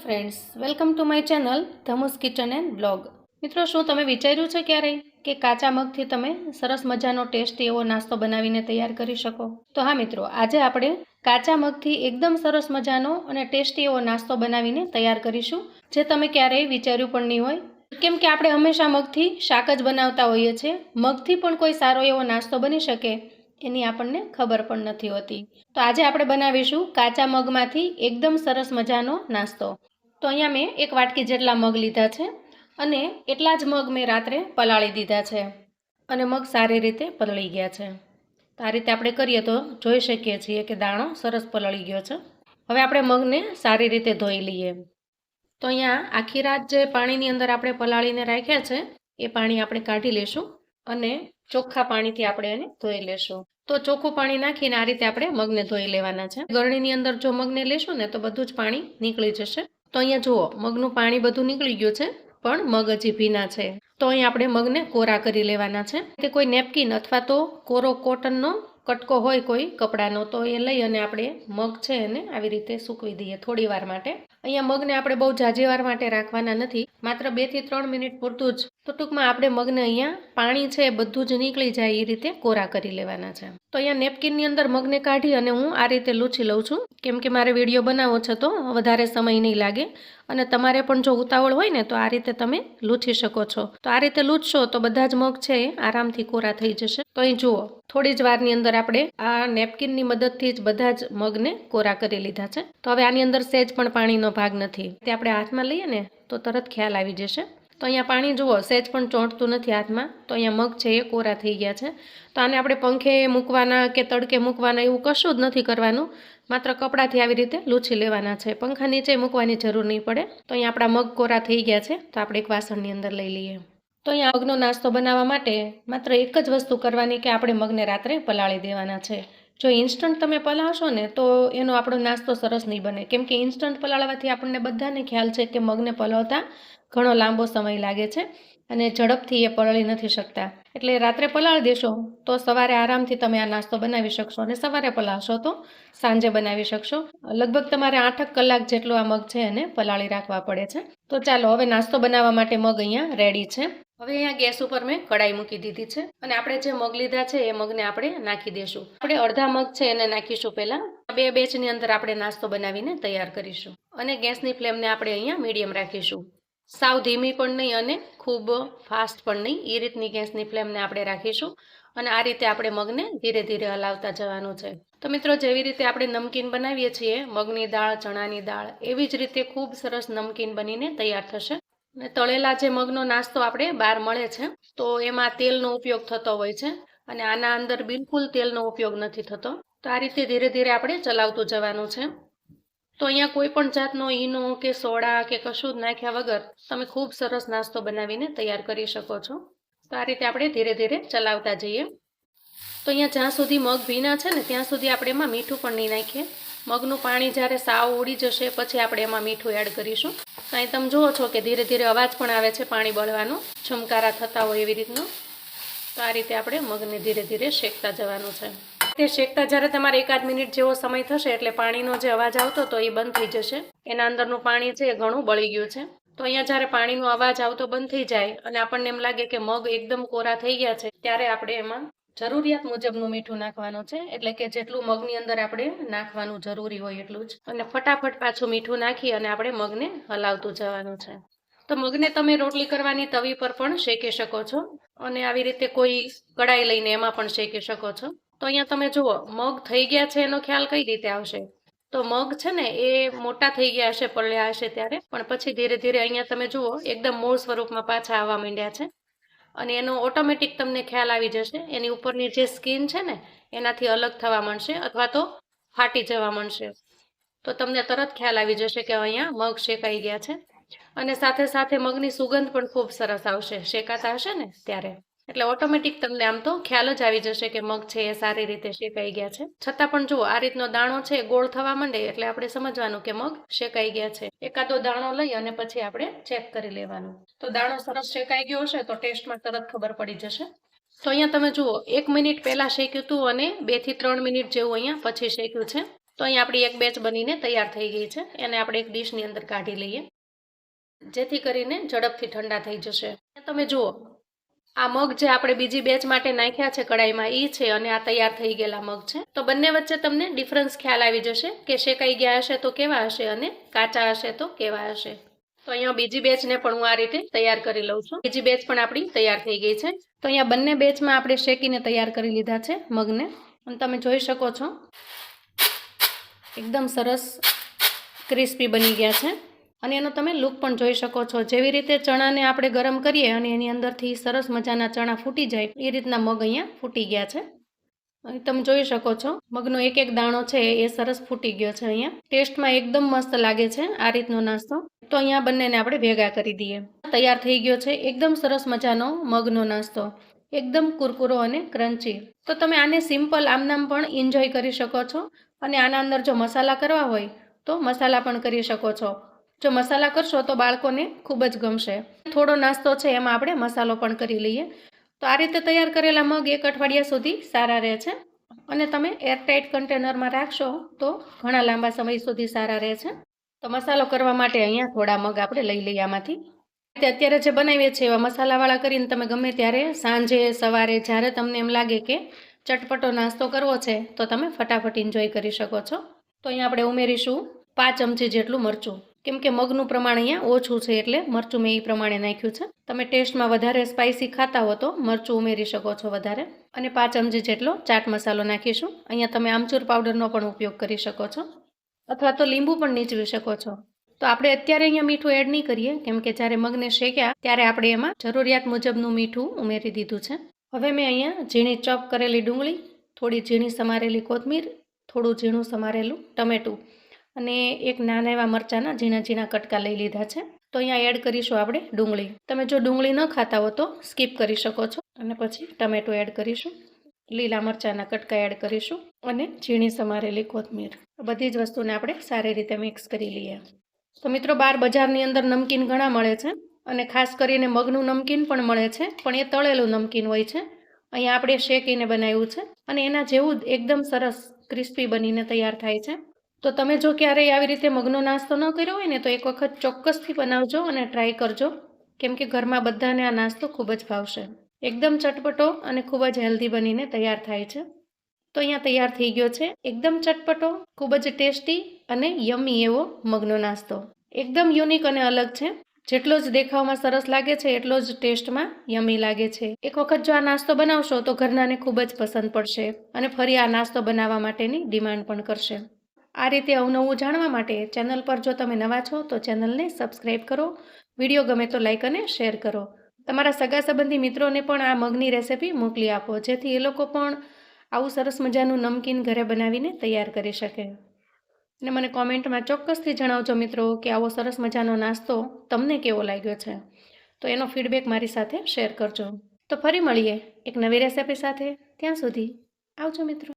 Friends, welcome to my channel Dhamus kitchen and blog. મિત્રો, શું તમે વિચાર્યું છે ક્યારેય કે કાચા મગથી તમે સરસ મજાનો ટેસ્ટી એવો નાસ્તો બનાવીને તૈયાર કરી શકો? તો હા મિત્રો, આજે આપણે કાચા મગથી એકદમ સરસ મજાનો અને ટેસ્ટી એવો નાસ્તો બનાવીને તૈયાર કરીશું, જે તમે ક્યારેય વિચાર્યું પણ નહીં હોય. કેમ કે આપણે હંમેશા મગથી શાક જ બનાવતા હોઈએ છીએ. મગથી પણ કોઈ સારો એવો નાસ્તો બની શકે એની આપણને ખબર પણ નથી હોતી. તો આજે આપણે બનાવીશું કાચા મગમાંથી એકદમ સરસ મજાનો નાસ્તો. તો અહીંયા મેં 1 વાટકી જેટલા મગ લીધા છે અને એટલા જ મગ મેં રાત્રે પલાળી દીધા છે અને મગ સારી રીતે પલળી ગયા છે. તો આ રીતે આપણે કરીએ તો જોઈ શકીએ છીએ કે દાણો સરસ પલળી ગયો છે. હવે આપણે મગને સારી રીતે ધોઈ લઈએ. તો અહીંયા આખી રાત જે પાણીની અંદર આપણે પલાળીને રાખ્યા છે એ પાણી આપણે કાઢી લેશું અને ચોખ્ખા પાણીથી આપણે એને ધોઈ લેશું. તો ચોખ્ખું પાણી નાખીને આ રીતે આપણે મગને ધોઈ લેવાના છે. ગળણીની અંદર જો મગને લેશું ને તો બધું જ પાણી નીકળી જશે. તો અહીંયા જુઓ, મગનું પાણી બધું નીકળી ગયું છે, પણ મગ હજી ભીના છે. તો અહીં આપણે મગને કોરા કરી લેવાના છે. તે કોઈ નેપકિન અથવા તો કોરો કોટનનો કટકો હોય કોઈ કપડાનો, તો એ લઈ અને આપણે મગ છે એને આવી રીતે સૂકવી દઈએ થોડી વાર માટે. અહીંયા મગને આપણે બહુ ઝાઝી વાર માટે રાખવાના નથી, માત્ર 2 થી 3 મિનિટ પૂરતું જ. તો ટૂંકમાં આપણે મગને અહીંયા પાણી છે એ બધું જ નીકળી જાય એ રીતે કોરા કરી લેવાના છે. તો અહીંયા નેપકિનની અંદર મગને કાઢી અને હું આ રીતે લૂછી લઉં છું, કેમ કે મારે વિડીયો બનાવવો છે તો વધારે સમય નહીં લાગે. અને તમારે પણ જો ઉતાવળ હોય ને તો આ રીતે તમે લૂછી શકો છો. તો આ રીતે લૂછશો તો બધા જ મગ છે એ આરામથી કોરા થઈ જશે. તો અહીં જુઓ, થોડી જ વારની અંદર આપણે આ નેપકિનની મદદથી જ બધા જ મગને કોરા કરી લીધા છે. તો હવે આની અંદર સહેજ પણ પાણીનો ભાગ નથી. તે આપણે હાથમાં લઈએ ને તો તરત ખ્યાલ આવી જશે. તો અહીંયા પાણી જુઓ, સહેજ પણ ચોંટતું નથી હાથમાં. તો અહીંયા મગ છે એ કોરા થઈ ગયા છે. તો આને આપણે પંખે મૂકવાના કે તડકે મૂકવાના એવું કશું જ નથી કરવાનું. માત્ર કપડાથી આવી રીતે લૂછી લેવાના છે. પંખા નીચે મૂકવાની જરૂર નહીં પડે. તો અહીંયા આપણા મગ કોરા થઈ ગયા છે. તો આપણે એક વાસણની અંદર લઈ લઈએ. તો અહીંયા મગનો નાસ્તો બનાવવા માટે માત્ર એક જ વસ્તુ કરવાની કે આપણે મગને રાત્રે પલાળી દેવાના છે. જો ઇન્સ્ટન્ટ તમે પલાળશો ને તો એનો આપણો નાસ્તો સરસ નહીં બને, કેમ કે ઇન્સ્ટન્ટ પલાળવાથી આપણને બધાને ખ્યાલ છે કે મગને પલાળતા ઘણો લાંબો સમય લાગે છે અને ઝડપથી એ પલળી નથી શકતા. એટલે રાત્રે પલાળી દેશો તો સવારે આરામથી તમે આ નાસ્તો બનાવી શકશો, અને સવારે પલાળશો તો સાંજે બનાવી શકશો. લગભગ તમારે 8 કલાક જેટલો આ મગ છે એને પલાળી રાખવા પડે છે. તો ચાલો, હવે નાસ્તો બનાવવા માટે મગ અહીંયા રેડી છે. હવે અહીંયા ગેસ ઉપર મેં કડાઈ મૂકી દીધી છે અને આપણે જે મગ લીધા છે એ મગને આપણે નાખી દઈશું. આપણે અડધા મગ છે એને નાખીશું પહેલાં. 2 બેચની અંદર આપણે નાસ્તો બનાવીને તૈયાર કરીશું. અને ગેસની ફ્લેમને આપણે અહીંયા મીડિયમ રાખીશું. સાવ ધીમી પણ નહીં અને ખૂબ ફાસ્ટ પણ નહીં, એ રીતની ગેસની ફ્લેમને આપણે રાખીશું. અને આ રીતે આપણે મગને ધીરે ધીરે હલાવતા જવાનું છે. તો મિત્રો, જેવી રીતે આપણે નમકીન બનાવીએ છીએ મગની દાળ, ચણાની દાળ, એવી જ રીતે ખૂબ સરસ નમકીન બનીને તૈયાર થશે. અને તળેલા જે મગનો નાસ્તો આપણે બહાર મળે છે તો એમાં તેલનો ઉપયોગ થતો હોય છે, અને આના અંદર બિલકુલ તેલનો ઉપયોગ નથી થતો. તો આ રીતે ધીરે ધીરે આપણે ચલાવતું જવાનું છે. તો અહીંયા કોઈ પણ જાતનો ઈનો કે સોડા કે કશું જ નાખ્યા વગર તમે ખૂબ સરસ નાસ્તો બનાવીને તૈયાર કરી શકો છો. તો આ રીતે આપણે ધીરે ધીરે ચલાવતા જઈએ. તો અહીંયા જ્યાં સુધી મગ ભીના છે ને ત્યાં સુધી આપણે એમાં મીઠું પણ નહીં નાખીએ. મગનું પાણી જ્યારે સાવ ઉડી જશે પછી આપણે એમાં મીઠું એડ કરીશું. તો અહીં તમે જુઓ છો કે ધીરે ધીરે અવાજ પણ આવે છે પાણી બળવાનો, છમકારા થતા હોય એવી રીતનું. તો આ રીતે આપણે મગને ધીરે ધીરે શેકતા જવાનું છે. તે શેકતા જ્યારે તમારે 1-8 મિનિટ જેવો સમય થશે એટલે પાણીનો જે અવાજ આવતો તો એ બંધ થઈ જશે. એના અંદરનું પાણી છે એ ઘણું બળી ગયું છે. તો અહીંયા જ્યારે પાણીનો અવાજ આવતો બંધ થઈ જાય અને આપણને એમ લાગે કે મગ એકદમ કોરા થઈ ગયા છે, ત્યારે આપણે એમાં જરૂરિયાત મુજબનું મીઠું નાખવાનું છે. એટલે કે જેટલું મગની અંદર આપણે નાખવાનું જરૂરી હોય એટલું જ. અને ફટાફટ પાછું મીઠું નાખી અને આપણે મગને હલાવતું જવાનું છે. તો મગને તમે રોટલી કરવાની તવી પર પણ શેકી શકો છો અને આવી રીતે કોઈ કડાઈ લઈને એમાં પણ શેકી શકો છો. તો અહીંયા તમે જુઓ, મગ થઈ ગયા છે એનો ખ્યાલ કઈ રીતે આવશે? તો મગ છે ને એ મોટા થઈ ગયા હશે, પલળ્યા હશે ત્યારે, પણ પછી ધીરે ધીરે અહીંયા તમે જુઓ એકદમ મૂળ સ્વરૂપમાં પાછા આવવા માંડ્યા છે. અને એનો ઓટોમેટિક તમને ખ્યાલ આવી જશે. એની ઉપરની જે સ્કિન છે ને એનાથી અલગ થવા માંડશે અથવા તો ફાટી જવા માંડશે. તો તમને તરત ખ્યાલ આવી જશે કે અહીંયા મગ શેકાઈ ગયા છે. અને સાથે સાથે મગની સુગંધ પણ ખૂબ સરસ આવશે શેકાતા હશે ને ત્યારે. એટલે ઓટોમેટિક તમને આમ તો ખ્યાલ જ આવી જશે કે મગ છે એ સારી રીતે શેકાઈ ગયા છે. છતાં પણ જુઓ, આ રીતનો દાણો છે ગોળ થવા માંડે એટલે આપણે સમજવાનું કે મગ શેકાઈ ગયા છે. એકાદો દાણો લઈ અને પછી આપણે ચેક કરી લેવાનું. તો દાણો સરસ શેકાઈ ગયો હશે તો ટેસ્ટમાં તરત ખબર પડી જશે. તો અહીંયા તમે જુઓ, 1 મિનિટ પહેલાં શેક્યું હતું અને 2 થી 3 મિનિટ જેવું અહીંયા પછી શેક્યું છે. તો અહીં આપણી એક બેચ બનીને તૈયાર થઈ ગઈ છે. એને આપણે એક ડીશની અંદર કાઢી લઈએ, જેથી કરીને ઝડપથી ઠંડા થઈ જશે. તમે જુઓ, આ મગ જે આપણે બીજી બેચ માટે નાખ્યા છે કડાઈમાં એ છે, અને આ તૈયાર થઈ ગયેલા મગ છે. તો બંને વચ્ચે તમને ડિફરન્સ ખ્યાલ આવી જશે કે શેકાઈ ગયા હશે તો કેવા હશે અને કાચા હશે તો કેવા હશે. તો અહીંયા બીજી બેચને પણ હું આ રીતે તૈયાર કરી લઉં છું. બીજી બેચ પણ આપણી તૈયાર થઈ ગઈ છે. તો અહીંયા બંને બેચમાં આપણે શેકીને તૈયાર કરી લીધા છે મગને, અને તમે જોઈ શકો છો એકદમ સરસ ક્રિસ્પી બની ગયા છે. અને એનો તમે લુક પણ જોઈ શકો છો. જેવી રીતે ચણાને આપણે ગરમ કરીએ અને એની અંદરથી સરસ મજાના ચણા ફૂટી જાય એ રીતના મગ અહીંયા ફૂટી ગયા છે. તમે જોઈ શકો છો મગનો એક એક દાણો છે એ સરસ ફૂટી ગયો છે. અહીંયા ટેસ્ટમાં એકદમ મસ્ત લાગે છે આ રીતનો નાસ્તો. તો અહીંયા બંનેને આપણે ભેગા કરી દઈએ. તૈયાર થઈ ગયો છે એકદમ સરસ મજાનો મગનો નાસ્તો, એકદમ કુરકુરો અને ક્રન્ચી. તો તમે આને સિમ્પલ આમનામ પણ એન્જોય કરી શકો છો, અને આના અંદર જો મસાલા કરવા હોય તો મસાલા પણ કરી શકો છો. જો મસાલા કરશો તો બાળકોને ખૂબ જ ગમશે. થોડો નાસ્તો છે એમાં આપણે મસાલો પણ કરી લઈએ. તો આ રીતે તૈયાર કરેલા મગ એક અઠવાડિયા સુધી સારા રહે છે, અને તમે એરટાઇટ કન્ટેનરમાં રાખશો તો ઘણા લાંબા સમય સુધી સારા રહે છે. તો મસાલો કરવા માટે અહીંયા થોડા મગ આપણે લઈ લઈએ આમાંથી. અત્યારે જે બનાવીએ છીએ એવા મસાલાવાળા કરીને તમે ગમે ત્યારે સાંજે સવારે જ્યારે તમને એમ લાગે કે ચટપટો નાસ્તો કરવો છે તો તમે ફટાફટ એન્જોય કરી શકો છો. તો અહીંયા આપણે ઉમેરીશું 5 ચમચી જેટલું મરચું, કેમ કે મગનું પ્રમાણ અહીંયા ઓછું છે એટલે મરચું મેં એ પ્રમાણે નાખ્યું છે. તમે ટેસ્ટમાં વધારે સ્પાઇસી ખાતા હો તો મરચું ઉમેરી શકો છો વધારે. અને 5 ચમચી જેટલો ચાટ મસાલો નાખીશું. અહીંયા તમે આમચૂર પાવડરનો પણ ઉપયોગ કરી શકો છો, અથવા તો લીંબુ પણ નીચવી શકો છો. તો આપણે અત્યારે અહીંયા મીઠું એડ નહીં કરીએ, કેમ કે જ્યારે મગને શેક્યા ત્યારે આપણે એમાં જરૂરિયાત મુજબનું મીઠું ઉમેરી દીધું છે. હવે મેં અહીંયા ઝીણી ચોપ કરેલી ડુંગળી, થોડી ઝીણી સમારેલી કોથમીર, થોડું ઝીણું સમારેલું ટમેટું અને એક નાના એવા મરચાંના ઝીણા ઝીણા કટકા લઈ લીધા છે. તો અહીંયા એડ કરીશું આપણે ડુંગળી. તમે જો ડુંગળી ન ખાતા હો તો સ્કીપ કરી શકો છો. અને પછી ટમેટું એડ કરીશું, લીલા મરચાંના કટકા એડ કરીશું અને ઝીણી સમારેલી કોથમીર. બધી જ વસ્તુને આપણે સારી રીતે મિક્સ કરી લઈએ. તો મિત્રો, બહાર બજારની અંદર નમકીન ઘણા મળે છે, અને ખાસ કરીને મગનું નમકીન પણ મળે છે, પણ એ તળેલું નમકીન હોય છે. અહીંયા આપણે શેકીને બનાવ્યું છે, અને એના જેવું જ એકદમ સરસ ક્રિસ્પી બનીને તૈયાર થાય છે. તો તમે જો ક્યારેય આવી રીતે મગનો નાસ્તો ન કર્યો હોય ને તો એક વખત ચોક્કસથી બનાવજો અને ટ્રાય કરજો, કેમ કે ઘરમાં બધાને આ નાસ્તો ખૂબ જ ભાવશે. એકદમ ચટપટો અને ખૂબ જ હેલ્ધી બનીને તૈયાર થાય છે. તો અહીંયા તૈયાર થઈ ગયો છે એકદમ ચટપટો, ખૂબ જ ટેસ્ટી અને યમી એવો મગનો નાસ્તો. એકદમ યુનિક અને અલગ છે. જેટલો જ દેખાવમાં સરસ લાગે છે એટલો જ ટેસ્ટમાં યમી લાગે છે. એક વખત જો આ નાસ્તો બનાવશો તો ઘરનાને ખૂબ જ પસંદ પડશે, અને ફરી આ નાસ્તો બનાવવા માટેની ડિમાન્ડ પણ કરશે. આ રીતે અવનવું જાણવા માટે ચેનલ પર જો તમે નવા છો તો ચેનલને સબસ્ક્રાઈબ કરો, વિડીયો ગમે તો લાઈક અને શેર કરો. તમારા સગા સંબંધી મિત્રોને પણ આ મગની રેસિપી મોકલી આપો, જેથી એ લોકો પણ આવું સરસ મજાનું નમકીન ઘરે બનાવીને તૈયાર કરી શકે. અને મને કોમેન્ટમાં ચોક્કસથી જણાવજો મિત્રો કે આવો સરસ મજાનો નાસ્તો તમને કેવો લાગ્યો છે. તો એનો ફીડબેક મારી સાથે શેર કરજો. તો ફરી મળીએ એક નવી રેસિપી સાથે. ત્યાં સુધી આવજો મિત્રો.